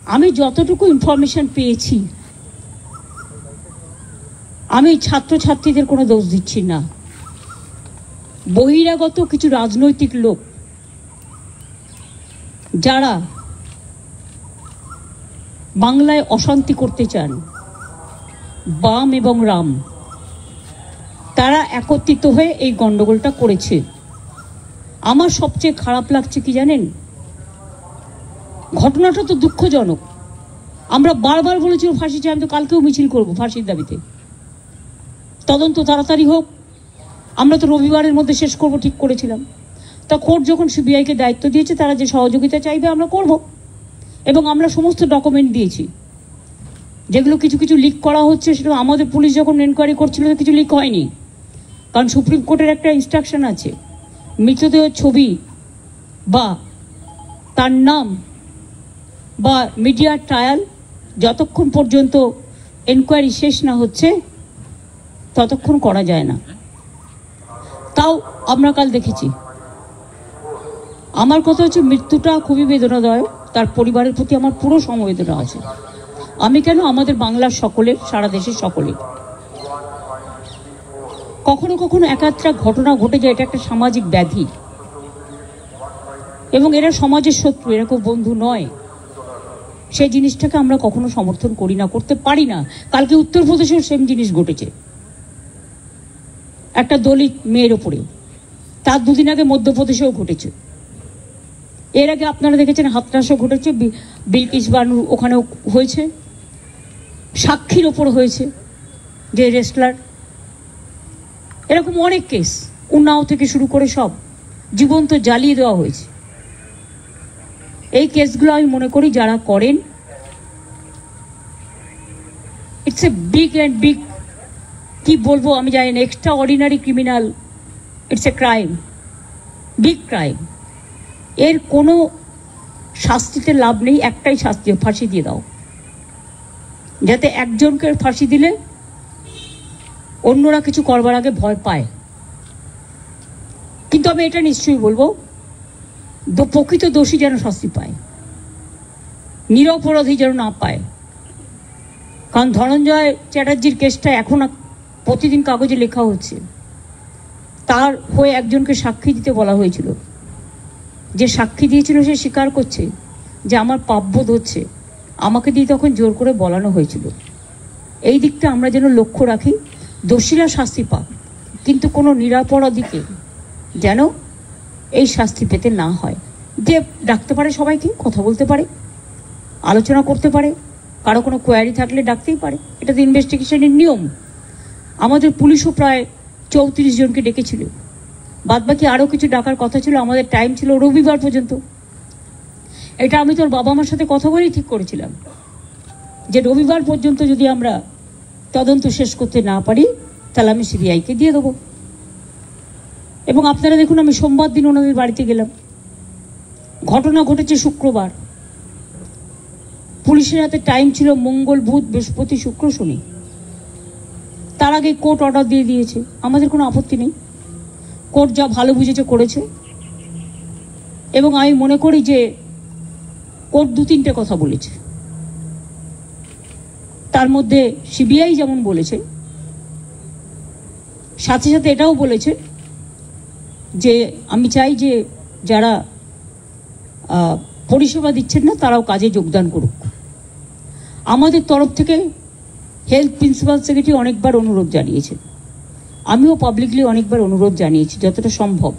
আমি যতটুকু ইনফরমেশন পেয়েছি, আমি ছাত্রছাত্রীদের কোনো দোষ দিচ্ছি না। বহিরাগত কিছু রাজনৈতিক লোক যারা বাংলায় অশান্তি করতে চান, বাম এবং রাম, তারা একত্রিত হয়ে এই গন্ডগোলটা করেছে। আমার সবচেয়ে খারাপ লাগছে কি জানেন, ঘটনাটা তো দুঃখজনক। আমরা বারবার বলেছি ফাঁসি চাই, আমি তো কালকেও মিছিল করব ফাঁসির দাবিতে। তদন্ত তাড়াতাড়ি হোক, আমরা তো রবিবারের মধ্যে শেষ করব ঠিক করেছিলাম। তা কোর্ট যখন সিবিআইকে দায়িত্ব দিয়েছে, তারা যে সহযোগিতা চাইবে আমরা করব, এবং আমরা সমস্ত ডকুমেন্ট দিয়েছি। যেগুলো কিছু কিছু লিক করা হচ্ছে, সেটা আমাদের পুলিশ যখন এনকোয়ারি করছিল কিছু লিক হয়নি, কারণ সুপ্রিম কোর্টের একটা ইনস্ট্রাকশন আছে, মৃতদেহের ছবি বা তার নাম বা মিডিয়া ট্রায়াল যতক্ষণ পর্যন্ত এনকোয়ারি শেষ না হচ্ছে ততক্ষণ করা যায় না। তাও আমরা কাল দেখেছি। আমার কথা হচ্ছে, মৃত্যুটা খুবই বেদনাদায়ক, তার পরিবারের প্রতি আমার পুরো সমবেদনা আছে। আমি কেন, আমাদের বাংলার সকলের, সারা দেশের সকলের। কখনো কখনো একাত্রা ঘটনা ঘটে যায়, এটা একটা সামাজিক ব্যাধি, এবং এরা সমাজের শত্রু, এরা কেউ বন্ধু নয়। সেই জিনিসটাকে আমরা কখনো সমর্থন করি না, করতে পারি না। কালকে উত্তরপ্রদেশেও সেম জিনিস ঘটেছে, একটা দলিত মেয়ের ওপরে। তার দুদিন আগে মধ্যপ্রদেশেও ঘটেছে। এর আগে আপনারা দেখেছেন হাতরাসও ঘটেছে, বিলকিস বানু ওখানেও হয়েছে, সাক্ষীর ওপর হয়েছে, যে রেসলার। এরকম অনেক কেস, উন্নাও থেকে শুরু করে সব জীবন্ত জ্বালিয়ে দেওয়া হয়েছে। এই কেসগুলো আমি মনে করি যারা করেন, it's a big and big, কি বলবো আমি জানি না, extra ordinary criminal, it's a crime, big crime. এর কোনো শাস্তিতে লাভ নেই, একটাই শাস্তি, ফাঁসি দিয়ে দাও। যাতে একজনকে ফাঁসি দিলে অন্যরা কিছু করবার আগে ভয় পায়। কিন্তু আমি এটা নিশ্চয়ই বলবো, প্রকৃত দোষী যেন শাস্তি পায়, নিরপরাধী যেন না পায়। কারণ ধনঞ্জয় চ্যাটার্জির কেসটা এখন প্রতিদিন কাগজে লেখা হচ্ছে। তার হয়ে একজনকে সাক্ষী দিতে বলা হয়েছিল, যে সাক্ষী দিয়েছিল সে স্বীকার করছে যে আমার পাপবোধ হচ্ছে, আমাকে দিয়ে তখন জোর করে বলানো হয়েছিল। এই দিকটা আমরা যেন লক্ষ্য রাখি, দোষীরা শাস্তি পাক, কিন্তু কোনো নিরপরাধীকে যেন এই শাস্তি পেতে না হয়। যে ডাকতে পারে, সবাইকে কথা বলতে পারে, আলোচনা করতে পারে, কারো কোনো কোয়ারি থাকলে ডাকতেই পারে, এটা তো ইনভেস্টিগেশনের নিয়ম। আমাদের পুলিশও প্রায় 34 জনকে ডেকেছিল, বাদবাকি আরও কিছু ডাকার কথা ছিল। আমাদের টাইম ছিল রবিবার পর্যন্ত। এটা আমি তোর বাবা মার সাথে কথা বলেই ঠিক করেছিলাম, যে রবিবার পর্যন্ত যদি আমরা তদন্ত শেষ করতে না পারি, তাহলে আমি সিবিআইকে দিয়ে দেবো। এবং আপনারা দেখুন, আমি সোমবার দিন ওনাদের বাড়িতে গেলাম। ঘটনা ঘটেছে শুক্রবার, পুলিশের হাতে টাইম ছিল মঙ্গল, বুধ, বৃহস্পতি, শুক্র, শনি। তার আগে কোর্ট অর্ডার দিয়ে দিয়েছে, আমাদের কোনো আপত্তি নেই। কোর্ট যা ভালো বুঝেছে করেছে, এবং আমি মনে করি যে কোর্ট 2-3টে কথা বলেছে। তার মধ্যে সিবিআই যেমন বলেছে, সাথে সাথে এটাও বলেছে যে আমি চাই যে যারা পরিষেবা দিচ্ছেন না তারাও কাজে যোগদান করুক। আমাদের তরফ থেকে হেলথ প্রিন্সিপাল সেক্রেটারি অনেকবার অনুরোধ জানিয়েছেন, আমিও পাবলিকলি অনেকবার অনুরোধ জানিয়েছি যতটা সম্ভব।